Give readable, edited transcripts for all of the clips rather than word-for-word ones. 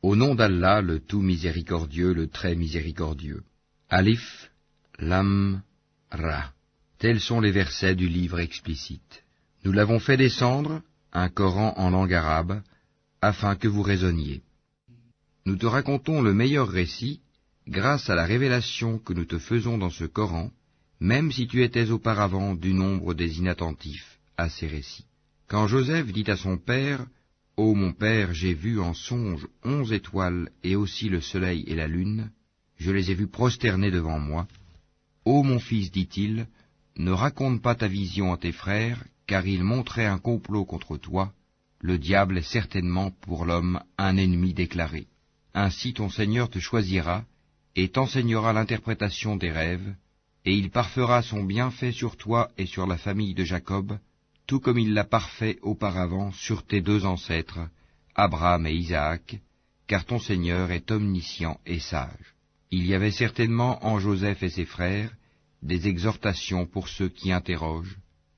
Au nom d'Allah, le tout miséricordieux, le très miséricordieux. Alif, Lam, Ra. Tels sont les versets du livre explicite. Nous l'avons fait descendre, un Coran en langue arabe, afin que vous raisonniez. Nous te racontons le meilleur récit, grâce à la révélation que nous te faisons dans ce Coran, même si tu étais auparavant du nombre des inattentifs à ces récits. Quand Joseph dit à son père, « Ô mon père, j'ai vu en songe 11 étoiles et aussi le soleil et la lune, je les ai vus prosternés devant moi. Ô mon fils, dit-il, ne raconte pas ta vision à tes frères, car ils montraient un complot contre toi. Le diable est certainement pour l'homme un ennemi déclaré. Ainsi ton Seigneur te choisira et t'enseignera l'interprétation des rêves, et il parfera son bienfait sur toi et sur la famille de Jacob, tout comme il l'a parfait auparavant sur tes deux ancêtres, Abraham et Isaac, car ton Seigneur est omniscient et sage. Il y avait certainement en Joseph et ses frères des exhortations pour ceux qui interrogent,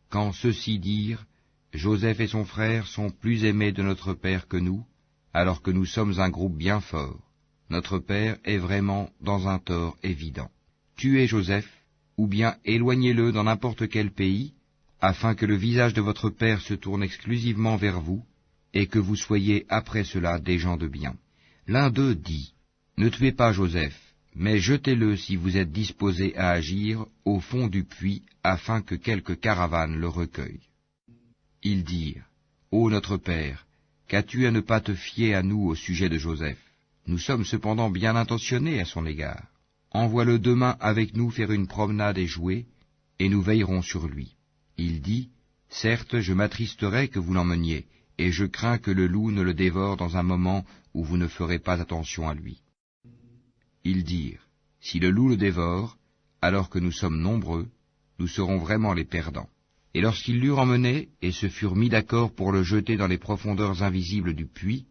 quand ceux-ci dirent, Joseph et son frère sont plus aimés de notre Père que nous, alors que nous sommes un groupe bien fort. Notre Père est vraiment dans un tort évident. Tuez Joseph, ou bien éloignez-le dans n'importe quel pays, afin que le visage de votre Père se tourne exclusivement vers vous, et que vous soyez après cela des gens de bien. L'un d'eux dit, ne tuez pas Joseph, mais jetez-le si vous êtes disposé à agir au fond du puits, afin que quelque caravane le recueille. Ils dirent, ô notre Père, qu'as-tu à ne pas te fier à nous au sujet de Joseph? Nous sommes cependant bien intentionnés à son égard. Envoie-le demain avec nous faire une promenade et jouer, et nous veillerons sur lui. Il dit, certes, je m'attristerai que vous l'emmeniez, et je crains que le loup ne le dévore dans un moment où vous ne ferez pas attention à lui. Ils dirent, si le loup le dévore, alors que nous sommes nombreux, nous serons vraiment les perdants. Et lorsqu'ils l'eurent emmené, et se furent mis d'accord pour le jeter dans les profondeurs invisibles du puits,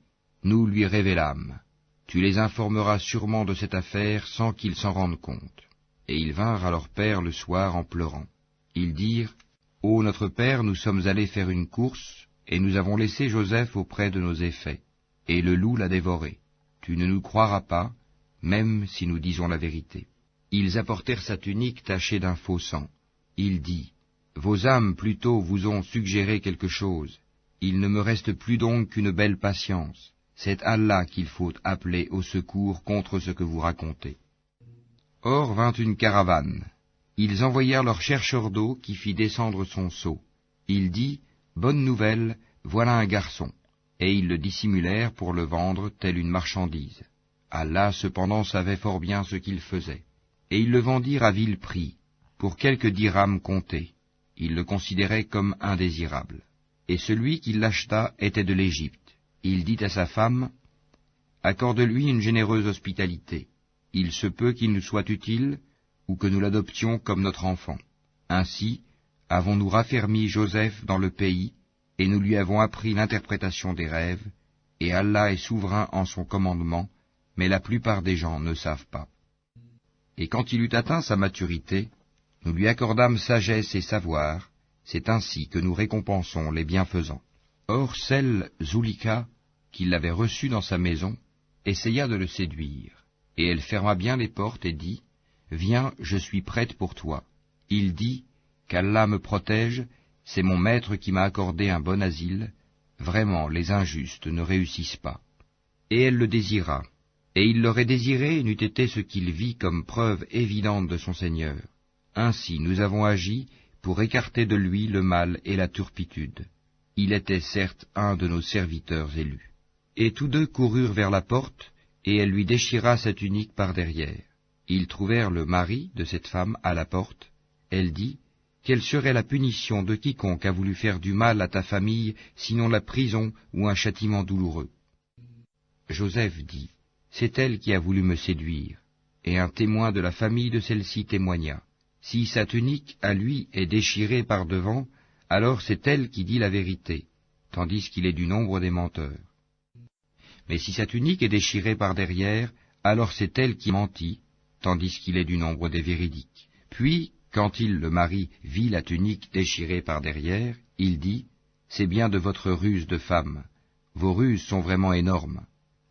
nous lui révélâmes. Tu les informeras sûrement de cette affaire sans qu'ils s'en rendent compte. Et ils vinrent à leur père le soir en pleurant. Ils dirent, ô notre père, nous sommes allés faire une course, et nous avons laissé Joseph auprès de nos effets, et le loup l'a dévoré. Tu ne nous croiras pas, même si nous disons la vérité. Ils apportèrent sa tunique tachée d'un faux sang. Il dit, vos âmes plutôt vous ont suggéré quelque chose. Il ne me reste plus donc qu'une belle patience. C'est Allah qu'il faut appeler au secours contre ce que vous racontez. Or vint une caravane. Ils envoyèrent leur chercheur d'eau qui fit descendre son seau. Il dit, bonne nouvelle, voilà un garçon. Et ils le dissimulèrent pour le vendre telle une marchandise. Allah cependant savait fort bien ce qu'il faisait. Et ils le vendirent à vil prix, pour quelques dirhams comptés. Ils le considéraient comme indésirable. Et celui qui l'acheta était de l'Égypte. Il dit à sa femme, accorde-lui une généreuse hospitalité. Il se peut qu'il nous soit utile, ou que nous l'adoptions comme notre enfant. Ainsi, avons-nous raffermi Joseph dans le pays, et nous lui avons appris l'interprétation des rêves, et Allah est souverain en son commandement, mais la plupart des gens ne savent pas. Et quand il eut atteint sa maturité, nous lui accordâmes sagesse et savoir, c'est ainsi que nous récompensons les bienfaisants. Or celle, Zulika, qui l'avait reçu dans sa maison, essaya de le séduire, et elle ferma bien les portes et dit, viens, je suis prête pour toi. Il dit, qu'Allah me protège, c'est mon maître qui m'a accordé un bon asile, vraiment les injustes ne réussissent pas. Et elle le désira, et il l'aurait désiré n'eût été ce qu'il vit comme preuve évidente de son Seigneur. Ainsi nous avons agi pour écarter de lui le mal et la turpitude. Il était certes un de nos serviteurs élus. Et tous deux coururent vers la porte, et elle lui déchira sa tunique par derrière. Ils trouvèrent le mari de cette femme à la porte. Elle dit, quelle serait la punition de quiconque a voulu faire du mal à ta famille, sinon la prison ou un châtiment douloureux? Joseph dit, c'est elle qui a voulu me séduire, et un témoin de la famille de celle-ci témoigna. Si sa tunique à lui est déchirée par devant, alors c'est elle qui dit la vérité, tandis qu'il est du nombre des menteurs. Mais si sa tunique est déchirée par derrière, alors c'est elle qui mentit, tandis qu'il est du nombre des véridiques. Puis, quand il, le mari, vit la tunique déchirée par derrière, il dit, c'est bien de votre ruse de femme. Vos ruses sont vraiment énormes.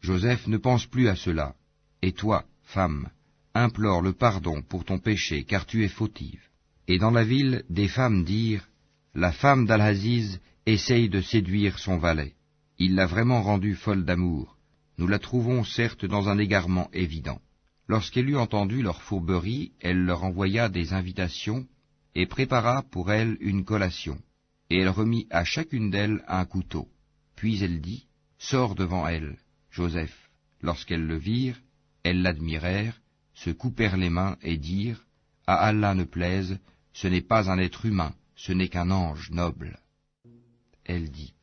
Joseph ne pense plus à cela, et toi, femme, implore le pardon pour ton péché, car tu es fautive. Et dans la ville, des femmes dirent, la femme d'Al-Aziz essaye de séduire son valet. Il l'a vraiment rendue folle d'amour. Nous la trouvons certes dans un égarement évident. Lorsqu'elle eut entendu leur fourberie, elle leur envoya des invitations et prépara pour elles une collation. Et elle remit à chacune d'elles un couteau. Puis elle dit, sors devant elle, Joseph. Lorsqu'elles le virent, elles l'admirèrent, se coupèrent les mains et dirent, à Allah ne plaise, ce n'est pas un être humain, ce n'est qu'un ange noble. Elle dit,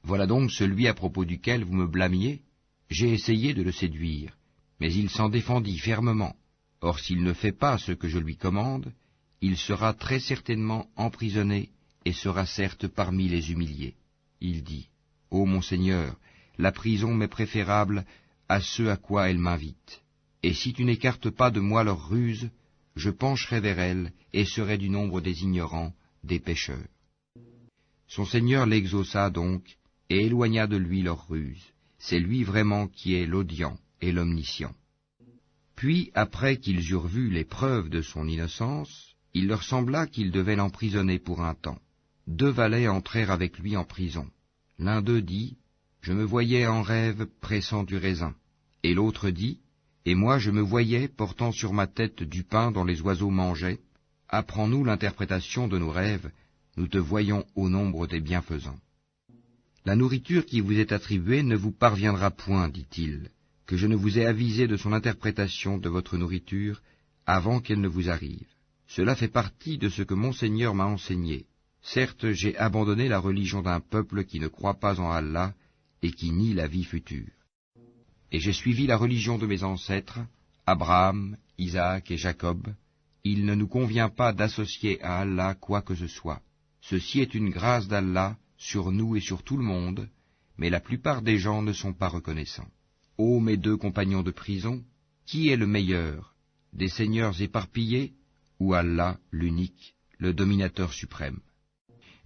voilà donc celui à propos duquel vous me blâmiez. J'ai essayé de le séduire, mais il s'en défendit fermement. Or s'il ne fait pas ce que je lui commande, il sera très certainement emprisonné et sera certes parmi les humiliés. Il dit, ô mon Seigneur, la prison m'est préférable à ce à quoi elle m'invite. Et si tu n'écartes pas de moi leurs ruses, je pencherai vers elles et serai du nombre des ignorants, des pécheurs. Son Seigneur l'exauça donc, et éloigna de lui leurs ruses. C'est lui vraiment qui est l'audient et l'omniscient. Puis, après qu'ils eurent vu les preuves de son innocence, il leur sembla qu'ils devaient l'emprisonner pour un temps. 2 valets entrèrent avec lui en prison. L'un d'eux dit, « Je me voyais en rêve pressant du raisin. » Et l'autre dit, « Et moi je me voyais portant sur ma tête du pain dont les oiseaux mangeaient. Apprends-nous l'interprétation de nos rêves, nous te voyons au nombre des bienfaisants. » La nourriture qui vous est attribuée ne vous parviendra point, dit-il, que je ne vous ai avisé de son interprétation de votre nourriture avant qu'elle ne vous arrive. Cela fait partie de ce que mon Seigneur m'a enseigné. Certes, j'ai abandonné la religion d'un peuple qui ne croit pas en Allah et qui nie la vie future. Et j'ai suivi la religion de mes ancêtres, Abraham, Isaac et Jacob. Il ne nous convient pas d'associer à Allah quoi que ce soit. Ceci est une grâce d'Allah sur nous et sur tout le monde, mais la plupart des gens ne sont pas reconnaissants. Ô mes 2 compagnons de prison, qui est le meilleur, des seigneurs éparpillés, ou Allah, l'unique, le dominateur suprême?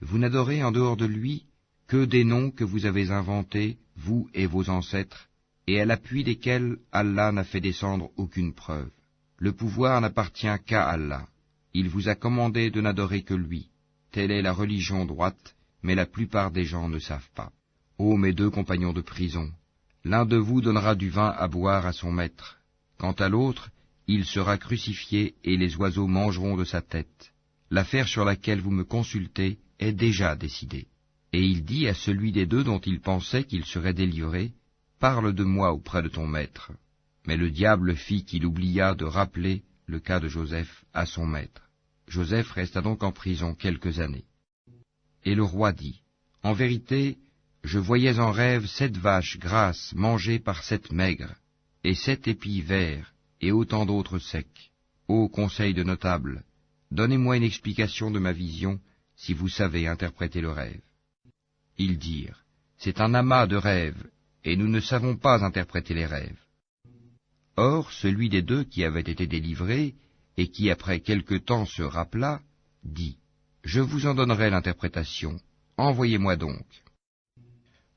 Vous n'adorez en dehors de lui que des noms que vous avez inventés, vous et vos ancêtres, et à l'appui desquels Allah n'a fait descendre aucune preuve. Le pouvoir n'appartient qu'à Allah. Il vous a commandé de n'adorer que lui. Telle est la religion droite, mais la plupart des gens ne savent pas. Ô mes 2 compagnons de prison, l'un de vous donnera du vin à boire à son maître. Quant à l'autre, il sera crucifié et les oiseaux mangeront de sa tête. L'affaire sur laquelle vous me consultez est déjà décidée. Et il dit à celui des 2 dont il pensait qu'il serait délivré, « Parle de moi auprès de ton maître. » Mais le diable fit qu'il oublia de rappeler le cas de Joseph à son maître. Joseph resta donc en prison quelques années. Et le roi dit, « En vérité, je voyais en rêve 7 vaches grasses mangées par 7 maigres, et 7 épis verts, et autant d'autres secs. Ô conseil de notables, donnez-moi une explication de ma vision, si vous savez interpréter le rêve. » Ils dirent, « C'est un amas de rêves, et nous ne savons pas interpréter les rêves. » Or, celui des 2 qui avait été délivré, et qui après quelque temps se rappela, dit, « Je vous en donnerai l'interprétation, envoyez-moi donc. »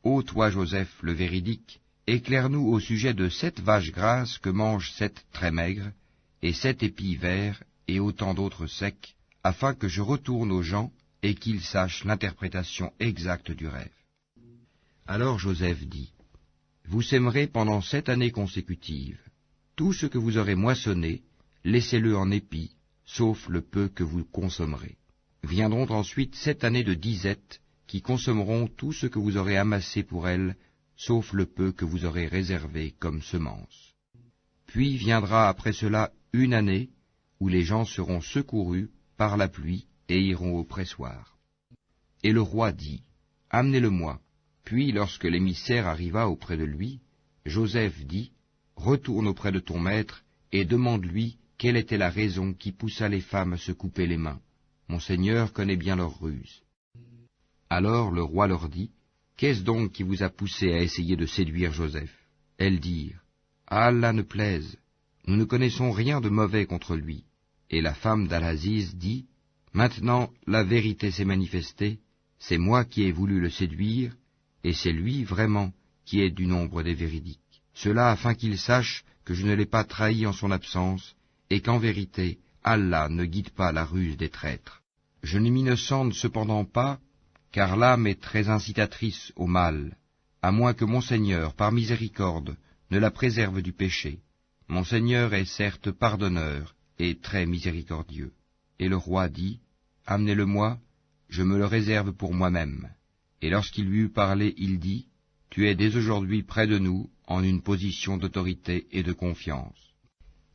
Ô toi, Joseph, le véridique, éclaire-nous au sujet de 7 vaches grasses que mangent 7 très maigres, et 7 épis verts, et autant d'autres secs, afin que je retourne aux gens et qu'ils sachent l'interprétation exacte du rêve. Alors Joseph dit, « Vous sèmerez pendant 7 années consécutives. Tout ce que vous aurez moissonné, laissez-le en épis, sauf le peu que vous consommerez. Viendront ensuite 7 années de disette, qui consommeront tout ce que vous aurez amassé pour elles, sauf le peu que vous aurez réservé comme semence. Puis viendra après cela 1 année, où les gens seront secourus par la pluie et iront au pressoir. » Et le roi dit, « Amenez-le-moi. » Puis lorsque l'émissaire arriva auprès de lui, Joseph dit, « Retourne auprès de ton maître et demande-lui quelle était la raison qui poussa les femmes à se couper les mains. Mon Seigneur connaît bien leurs ruses. » Alors le roi leur dit, « Qu'est-ce donc qui vous a poussé à essayer de séduire Joseph ?» Elles dirent, « À Allah ne plaise, nous ne connaissons rien de mauvais contre lui. » Et la femme d'Al-Aziz dit, « Maintenant la vérité s'est manifestée, c'est moi qui ai voulu le séduire, et c'est lui vraiment qui est du nombre des véridiques. » Cela afin qu'il sache que je ne l'ai pas trahi en son absence, et qu'en vérité, Allah ne guide pas la ruse des traîtres. Je ne m'innocente cependant pas, car l'âme est très incitatrice au mal, à moins que mon Seigneur, par miséricorde, ne la préserve du péché. Mon Seigneur est certes pardonneur et très miséricordieux. Et le roi dit, Amenez-le-moi, je me le réserve pour moi-même. Et lorsqu'il lui eut parlé, il dit, Tu es dès aujourd'hui près de nous, en une position d'autorité et de confiance.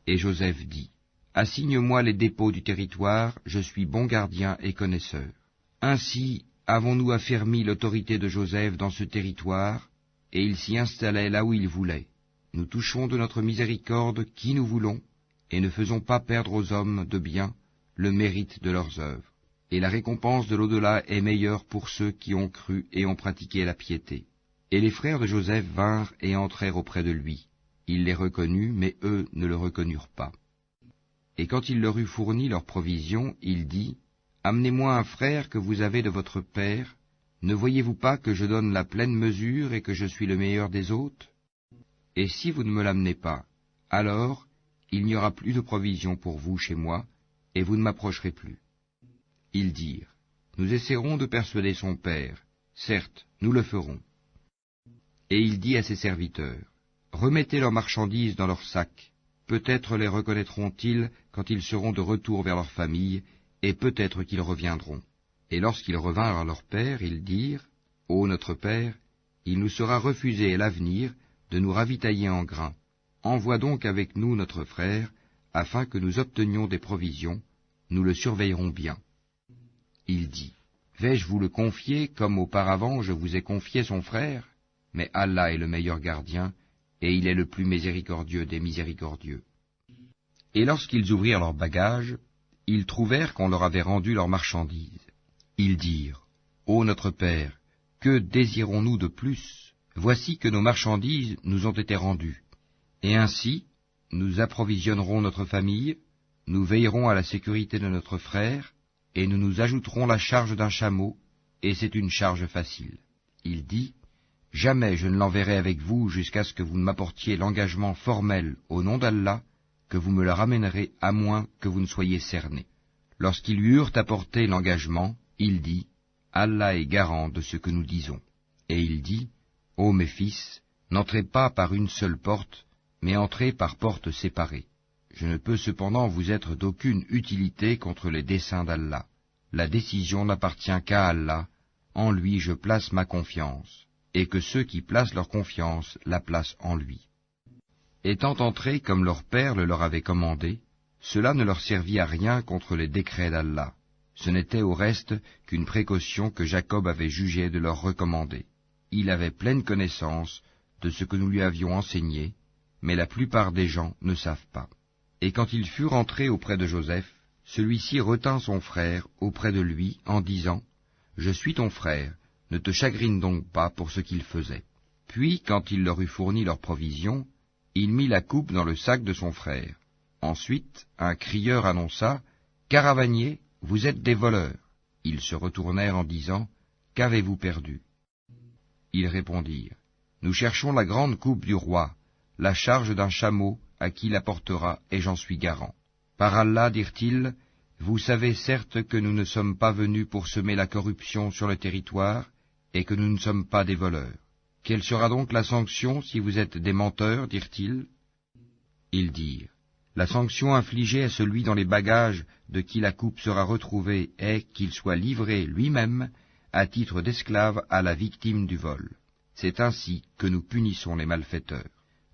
Et Joseph dit, Assigne-moi les dépôts du territoire, je suis bon gardien et connaisseur. Ainsi avons-nous affermi l'autorité de Joseph dans ce territoire, et il s'y installait là où il voulait. Nous touchons de notre miséricorde qui nous voulons, et ne faisons pas perdre aux hommes de bien le mérite de leurs œuvres. Et la récompense de l'au-delà est meilleure pour ceux qui ont cru et ont pratiqué la piété. Et les frères de Joseph vinrent et entrèrent auprès de lui. Il les reconnut, mais eux ne le reconnurent pas. Et quand il leur eut fourni leurs provisions, il dit, Amenez-moi un frère que vous avez de votre père. Ne voyez-vous pas que je donne la pleine mesure et que je suis le meilleur des hôtes? Et si vous ne me l'amenez pas, alors il n'y aura plus de provisions pour vous chez moi, et vous ne m'approcherez plus. Ils dirent, Nous essaierons de persuader son père. Certes, nous le ferons. Et il dit à ses serviteurs, Remettez leurs marchandises dans leurs sacs. Peut-être les reconnaîtront-ils quand ils seront de retour vers leur famille, et peut-être qu'ils reviendront. Et lorsqu'ils revinrent à leur père, ils dirent, Ô notre père, il nous sera refusé à l'avenir de nous ravitailler en grains. Envoie donc avec nous notre frère, afin que nous obtenions des provisions, nous le surveillerons bien. Il dit, Vais-je vous le confier comme auparavant je vous ai confié son frère? Mais Allah est le meilleur gardien, et il est le plus miséricordieux des miséricordieux. Et lorsqu'ils ouvrirent leurs bagages, ils trouvèrent qu'on leur avait rendu leurs marchandises. Ils dirent, Ô notre père, que désirons-nous de plus? Voici que nos marchandises nous ont été rendues. Et ainsi, nous approvisionnerons notre famille, nous veillerons à la sécurité de notre frère, et nous nous ajouterons la charge d'un chameau, et c'est une charge facile. Il dit, Jamais je ne l'enverrai avec vous jusqu'à ce que vous ne m'apportiez l'engagement formel au nom d'Allah, que vous me le ramènerez à moins que vous ne soyez cernés. Lorsqu'ils lui eurent apporté l'engagement, il dit, Allah est garant de ce que nous disons. Et il dit, Ô mes fils, n'entrez pas par une seule porte, mais entrez par portes séparées. Je ne peux cependant vous être d'aucune utilité contre les desseins d'Allah. La décision n'appartient qu'à Allah, en lui je place ma confiance, et que ceux qui placent leur confiance la placent en lui. Étant entrés comme leur père le leur avait commandé, cela ne leur servit à rien contre les décrets d'Allah. Ce n'était au reste qu'une précaution que Jacob avait jugé de leur recommander. Il avait pleine connaissance de ce que nous lui avions enseigné, mais la plupart des gens ne savent pas. Et quand ils furent entrés auprès de Joseph, celui-ci retint son frère auprès de lui en disant, « Je suis ton frère, ne te chagrine donc pas pour ce qu'il faisait. » Puis, quand il leur eut fourni leurs provisions, il mit la coupe dans le sac de son frère. Ensuite, un crieur annonça, « Caravaniers, vous êtes des voleurs. » Ils se retournèrent en disant, « Qu'avez-vous perdu ?» Ils répondirent, « Nous cherchons la grande coupe du roi, la charge d'un chameau à qui la portera, et j'en suis garant. Par Allah, dirent-ils, vous savez certes que nous ne sommes pas venus pour semer la corruption sur le territoire, et que nous ne sommes pas des voleurs. Quelle sera donc la sanction si vous êtes des menteurs, dirent-ils? Ils dirent, la sanction infligée à celui dans les bagages de qui la coupe sera retrouvée est qu'il soit livré lui-même à titre d'esclave à la victime du vol. C'est ainsi que nous punissons les malfaiteurs.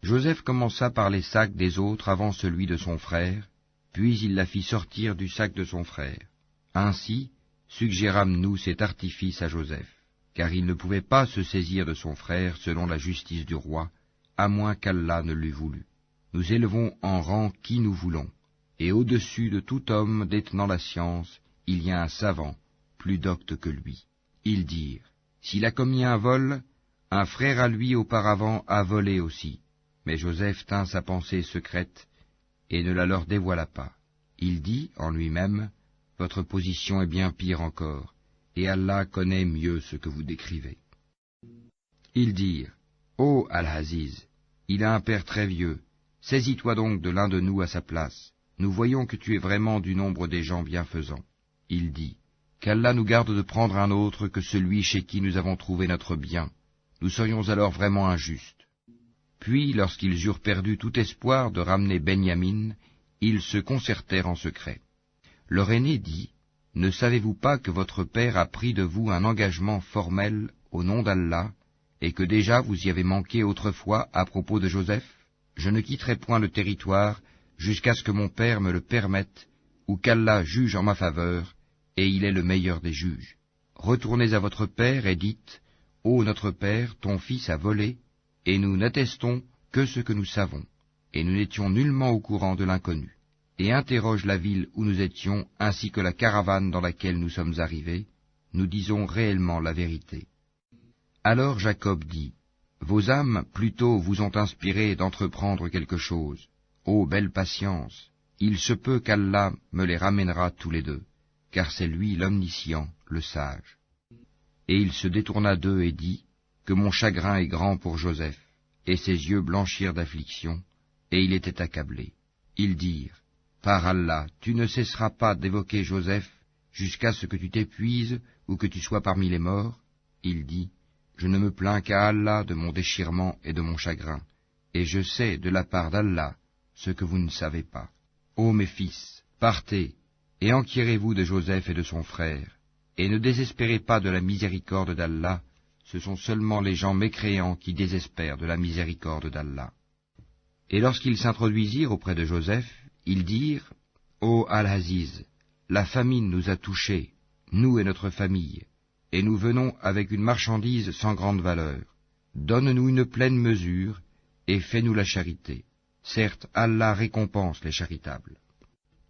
Joseph commença par les sacs des autres avant celui de son frère, puis il la fit sortir du sac de son frère. Ainsi suggérâmes-nous cet artifice à Joseph, car il ne pouvait pas se saisir de son frère selon la justice du roi, à moins qu'Allah ne l'eût voulu. Nous élevons en rang qui nous voulons, et au-dessus de tout homme détenant la science, il y a un savant, plus docte que lui. Ils dirent, s'il a commis un vol, un frère à lui auparavant a volé aussi. Mais Joseph tint sa pensée secrète et ne la leur dévoila pas. Il dit en lui-même, votre position est bien pire encore, et Allah connaît mieux ce que vous décrivez. Ils dirent, ô Al-Aziz, il a un père très vieux. Saisis-toi donc de l'un de nous à sa place. Nous voyons que tu es vraiment du nombre des gens bienfaisants. Il dit, qu'Allah nous garde de prendre un autre que celui chez qui nous avons trouvé notre bien. Nous serions alors vraiment injustes. Puis, lorsqu'ils eurent perdu tout espoir de ramener Benyamin, ils se concertèrent en secret. Leur aîné dit, ne savez-vous pas que votre père a pris de vous un engagement formel au nom d'Allah, et que déjà vous y avez manqué autrefois à propos de Joseph? Je ne quitterai point le territoire jusqu'à ce que mon père me le permette, ou qu'Allah juge en ma faveur, et il est le meilleur des juges. Retournez à votre père et dites, ô notre père, ton fils a volé, et nous n'attestons que ce que nous savons, et nous n'étions nullement au courant de l'inconnu. Et interroge la ville où nous étions, ainsi que la caravane dans laquelle nous sommes arrivés, nous disons réellement la vérité. Alors Jacob dit, vos âmes plutôt vous ont inspiré d'entreprendre quelque chose. Ô belle patience, il se peut qu'Allah me les ramènera tous les deux, car c'est lui l'omniscient, le sage. Et il se détourna d'eux et dit, que mon chagrin est grand pour Joseph, et ses yeux blanchirent d'affliction, et il était accablé. Ils dirent, par Allah, tu ne cesseras pas d'évoquer Joseph jusqu'à ce que tu t'épuises ou que tu sois parmi les morts. Il dit, je ne me plains qu'à Allah de mon déchirement et de mon chagrin, et je sais de la part d'Allah ce que vous ne savez pas. Ô mes fils, partez, et enquirez-vous de Joseph et de son frère, et ne désespérez pas de la miséricorde d'Allah, ce sont seulement les gens mécréants qui désespèrent de la miséricorde d'Allah. Et lorsqu'ils s'introduisirent auprès de Joseph, ils dirent, ô Al-Aziz, la famine nous a touchés, nous et notre famille, et nous venons avec une marchandise sans grande valeur. Donne-nous une pleine mesure, et fais-nous la charité. Certes, Allah récompense les charitables.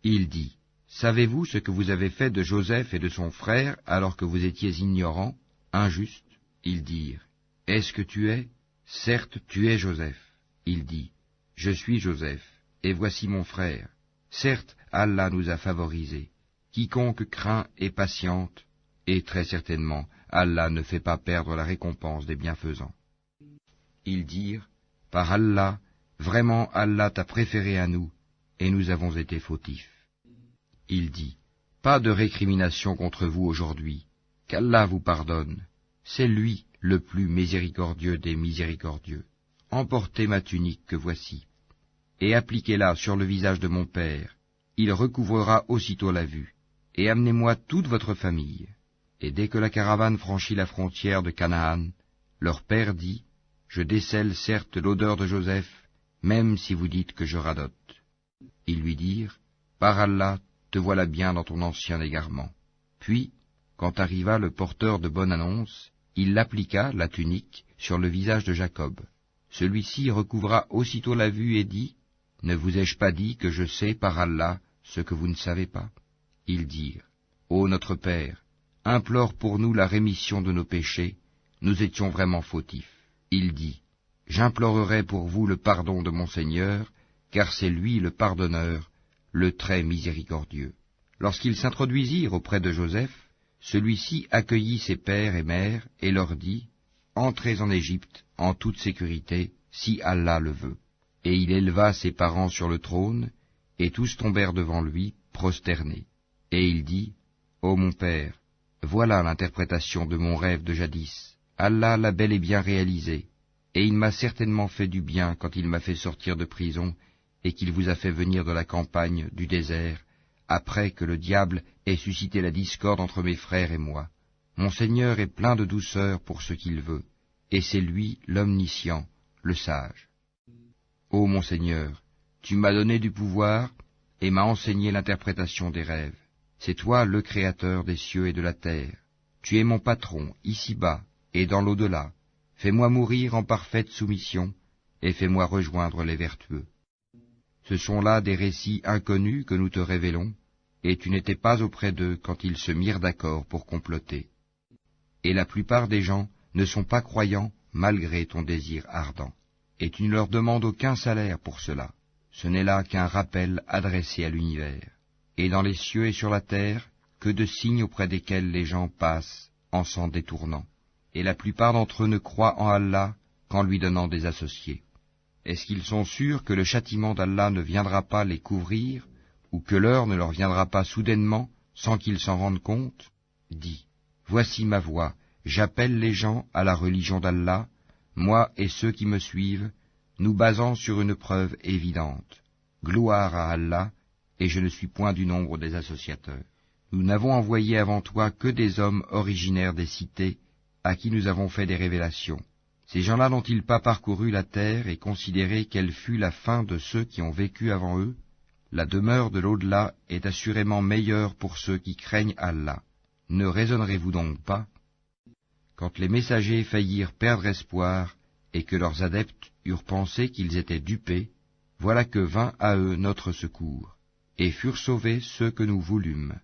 Il dit, savez-vous ce que vous avez fait de Joseph et de son frère alors que vous étiez ignorants, injustes? Ils dirent, est-ce que tu es? Certes, tu es Joseph. Il dit, je suis Joseph, et voici mon frère. Certes, Allah nous a favorisés. Quiconque craint et patiente, et très certainement, Allah ne fait pas perdre la récompense des bienfaisants. Ils dirent, par Allah, vraiment Allah t'a préféré à nous, et nous avons été fautifs. Il dit, pas de récrimination contre vous aujourd'hui, qu'Allah vous pardonne, c'est lui le plus miséricordieux des miséricordieux. Emportez ma tunique que voici, et appliquez-la sur le visage de mon père, il recouvrera aussitôt la vue, et amenez-moi toute votre famille. Et dès que la caravane franchit la frontière de Canaan, leur père dit, je décèle certes l'odeur de Joseph, même si vous dites que je radote. Ils lui dirent, par Allah, te voilà bien dans ton ancien égarement. Puis, quand arriva le porteur de bonne annonce, il l'appliqua, la tunique, sur le visage de Jacob. Celui-ci recouvra aussitôt la vue et dit, ne vous ai-je pas dit que je sais par Allah ce que vous ne savez pas? Ils dirent, ô notre père, implore pour nous la rémission de nos péchés, nous étions vraiment fautifs. Il dit, j'implorerai pour vous le pardon de mon Seigneur, car c'est lui le pardonneur, le très miséricordieux. Lorsqu'ils s'introduisirent auprès de Joseph, celui-ci accueillit ses pères et mères et leur dit, entrez en Égypte en toute sécurité, si Allah le veut. Et il éleva ses parents sur le trône, et tous tombèrent devant lui, prosternés. Et il dit, ô mon père, voilà l'interprétation de mon rêve de jadis. Allah l'a bel et bien réalisé, et il m'a certainement fait du bien quand il m'a fait sortir de prison, et qu'il vous a fait venir de la campagne, du désert, après que le diable ait suscité la discorde entre mes frères et moi. Mon Seigneur est plein de douceur pour ce qu'il veut, et c'est lui l'omniscient, le sage. Ô mon Seigneur, tu m'as donné du pouvoir, et m'as enseigné l'interprétation des rêves. C'est toi le Créateur des cieux et de la terre. Tu es mon patron, ici-bas, et dans l'au-delà. Fais-moi mourir en parfaite soumission, et fais-moi rejoindre les vertueux. Ce sont là des récits inconnus que nous te révélons, et tu n'étais pas auprès d'eux quand ils se mirent d'accord pour comploter. Et la plupart des gens ne sont pas croyants malgré ton désir ardent, et tu ne leur demandes aucun salaire pour cela. Ce n'est là qu'un rappel adressé à l'univers. Et dans les cieux et sur la terre, que de signes auprès desquels les gens passent en s'en détournant. Et la plupart d'entre eux ne croient en Allah qu'en lui donnant des associés. Est-ce qu'ils sont sûrs que le châtiment d'Allah ne viendra pas les couvrir, ou que l'heure ne leur viendra pas soudainement, sans qu'ils s'en rendent compte? Dis, voici ma voix, j'appelle les gens à la religion d'Allah, moi et ceux qui me suivent, nous basant sur une preuve évidente. Gloire à Allah, et je ne suis point du nombre des associateurs. Nous n'avons envoyé avant toi que des hommes originaires des cités, à qui nous avons fait des révélations. Ces gens-là n'ont-ils pas parcouru la terre et considéré quelle fut la fin de ceux qui ont vécu avant eux? La demeure de l'au-delà est assurément meilleure pour ceux qui craignent Allah. Ne raisonnerez-vous donc pas? Quand les messagers faillirent perdre espoir, et que leurs adeptes eurent pensé qu'ils étaient dupés, voilà que vint à eux notre secours, et furent sauvés ceux que nous voulûmes.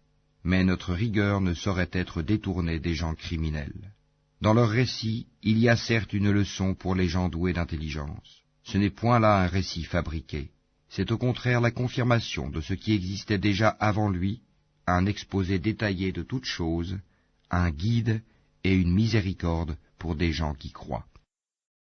Mais notre rigueur ne saurait être détournée des gens criminels. Dans leur récit, il y a certes une leçon pour les gens doués d'intelligence. Ce n'est point là un récit fabriqué, c'est au contraire la confirmation de ce qui existait déjà avant lui, un exposé détaillé de toutes choses, un guide et une miséricorde pour des gens qui croient.